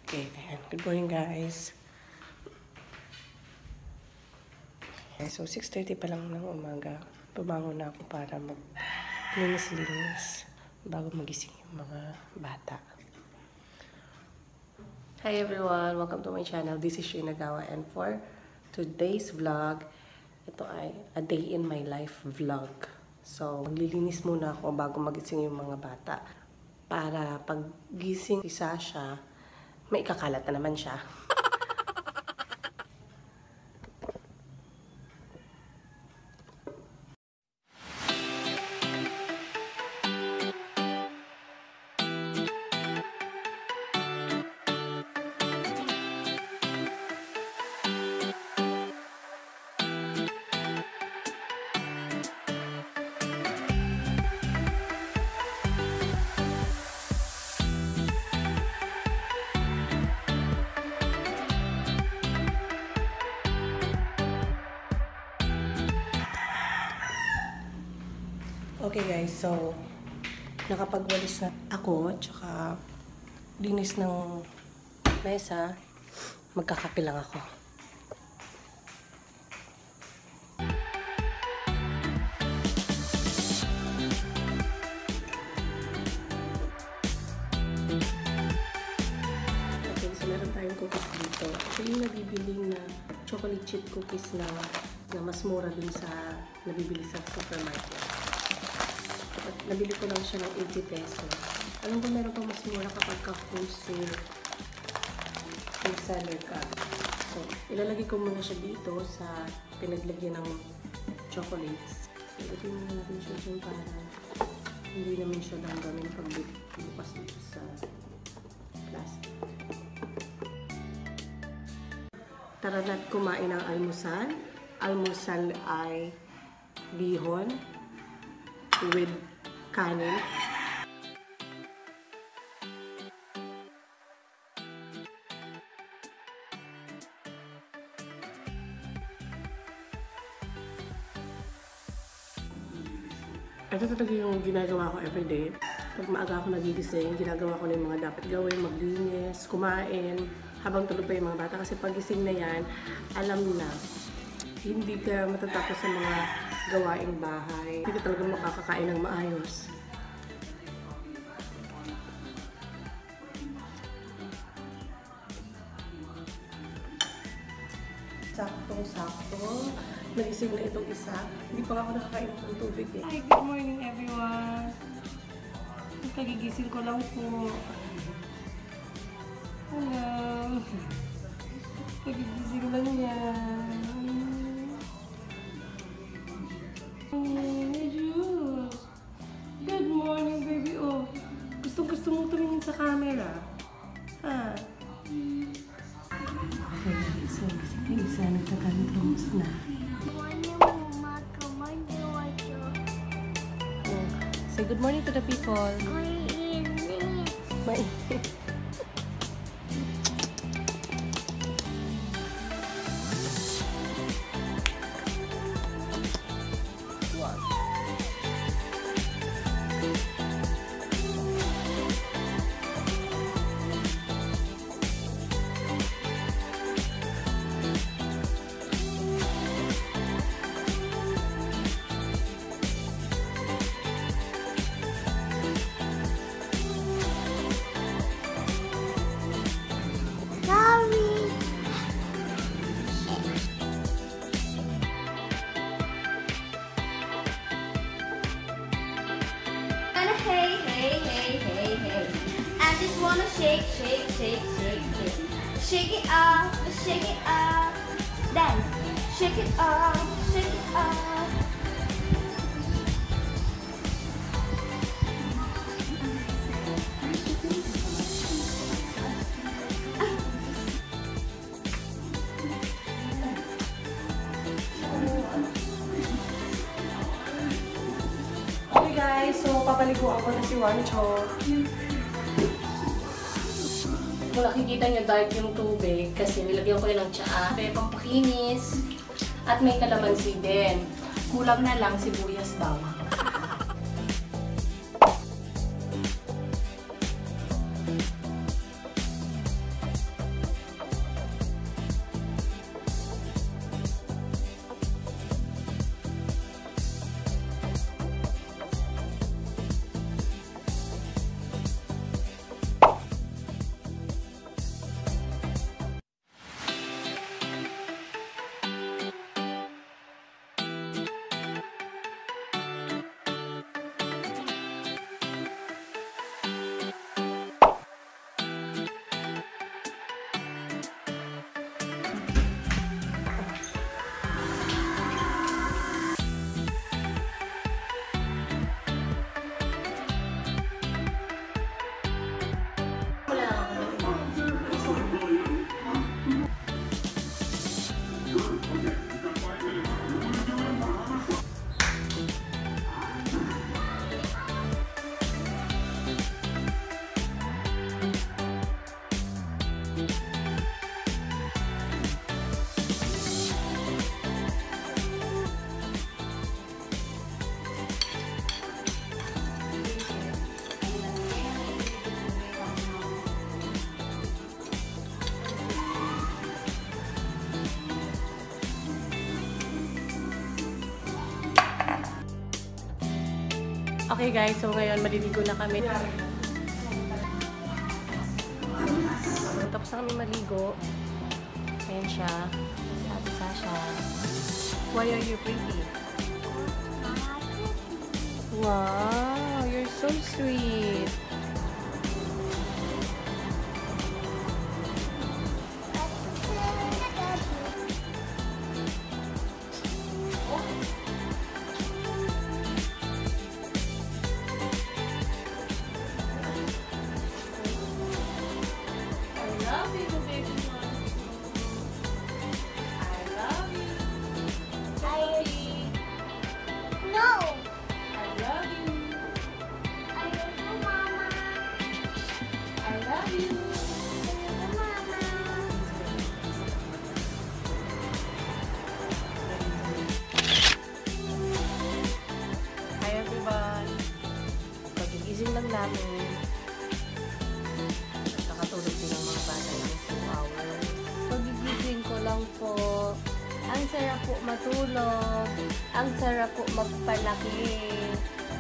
Okay, ayan. Good morning, guys. Okay, so, 6:30 pa lang ng umaga. Pumangon na ako para mag-linis-linis bago magising yung mga bata. Hi everyone! Welcome to my channel. This is Shane Nagawa, and for today's vlog, ito ay a day in my life vlog. So, maglilinis muna ako bago magising yung mga bata para pag gising si Sasha, may ikakalat na naman siya. Okay guys, so nakapagwalis na ako, tsaka linis ng mesa, magkakape lang ako. Okay, so meron tayong cookies dito. Ito yung nabibiling na chocolate chip cookies na mas mura dun sa nabibili sa supermarket. Nabili ko lang siya ng 80 pesos. Alam ko meron pa mas mura kapag ka-wholesale seller ka. So, ilalagay ko muna siya dito sa pinaglagyan ng chocolates. So, ilagay muna natin siya dyan para hindi naman siya damdamin pag bukas dito sa plastic. Tara na't kumain ng almusal. Almusal ay bihon with kanin. Ito talaga yung ginagawa ko everyday. Pag maaga ako nagigising, ginagawa ko na yung mga dapat gawin, maglinis, kumain, habang tulog pa yung mga bata. Kasi pagising na yan, alam na, hindi ka matatapos sa mga gawaing bahay. Hindi ka talaga makakakain ng maayos. Saktong-sakto. Nagising na itong isa. Hindi pa ako nakakain ng tubig eh. Hi, good morning everyone! Kagigising ko lang po. Hello! Kagigising lang yan. Good morning, baby. Oh, gusto mong tumingin sa camera. Ha? Okay, so, sige, isa nagtatantrums na. Say good morning to the people. Mainit. I just wanna shake, shake, shake, shake, shake. Shake it up, shake it up. Dance. Shake it up, shake it up. Okay guys, so papaligo ako na si Wancho. Kung nakikita nyo dark yung tubig kasi nilagyan ko yun ng tsaa, may pampakinis, at may kalamansi din. Kulang na lang sibuyas bawang. Okay guys, so ngayon maliligo na kami. Tapos na kami maligo. Ayan siya. Ate Sasha. Why are you pretty? Wow, you're so sweet. Pagigising lang namin. Nakatulog din ang mga bata ng 2 hours. Pagigising ko lang po. Ang sarap po matulog. Ang sarap po magpalaki.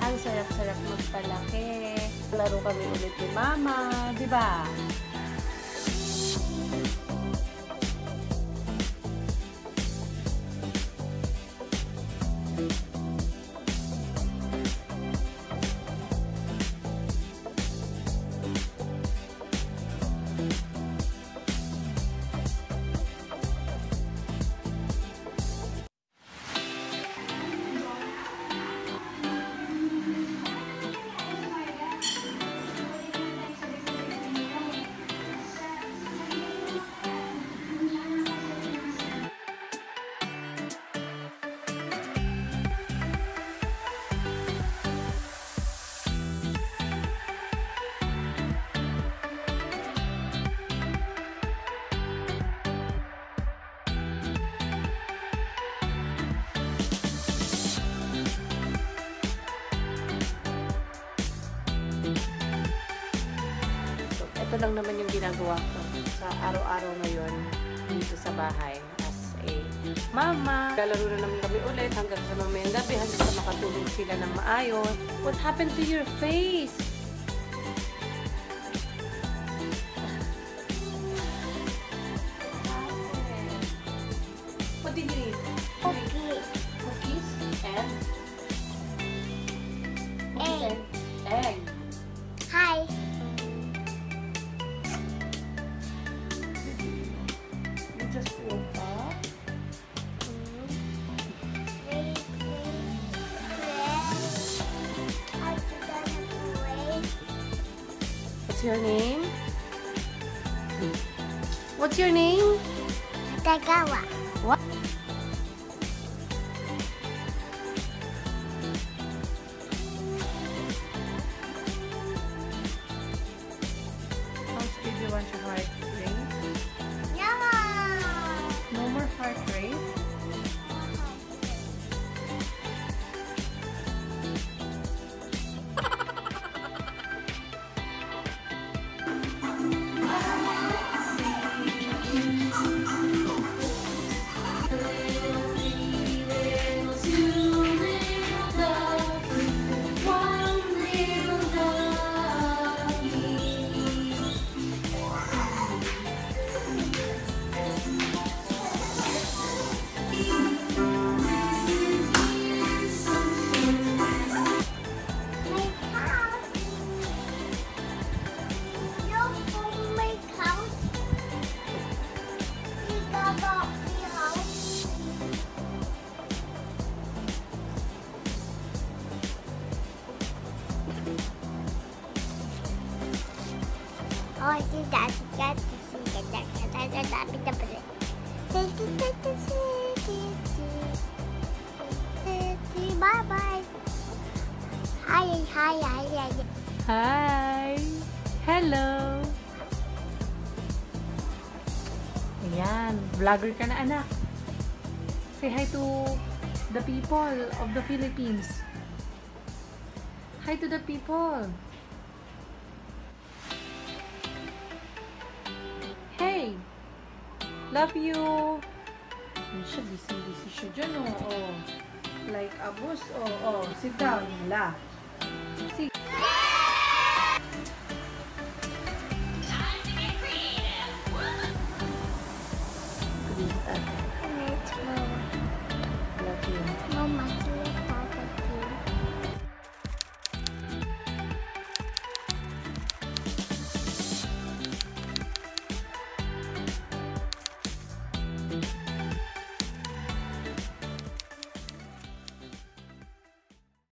Ang sarap-sarap magpalaki. Laro kami ulit ni Mama. Diba? Ito lang naman yung ginagawa ko sa araw-araw ngayon dito sa bahay as a mama. Lalaro na naman kami ulit hanggang sa mamayang gabi, hanggang sa makatulog sila ng maayos. What happened to your face? What did you eat? Cookies. Cookies and? Egg. Egg. Hi. Just woke up. What's your name? What's your name? Tagawa. What? How did you want your heart rate? No more heart rate? Oh, see that. Bye bye. Hi. Hi! Hello! Ayan, vlogger ka na anak. Say hi to the people of the Philippines. Hi to the people. Hey! Love you! Ano siya, busy siya dyan, oh. Like a boss, oh. Sit down, la. Sige.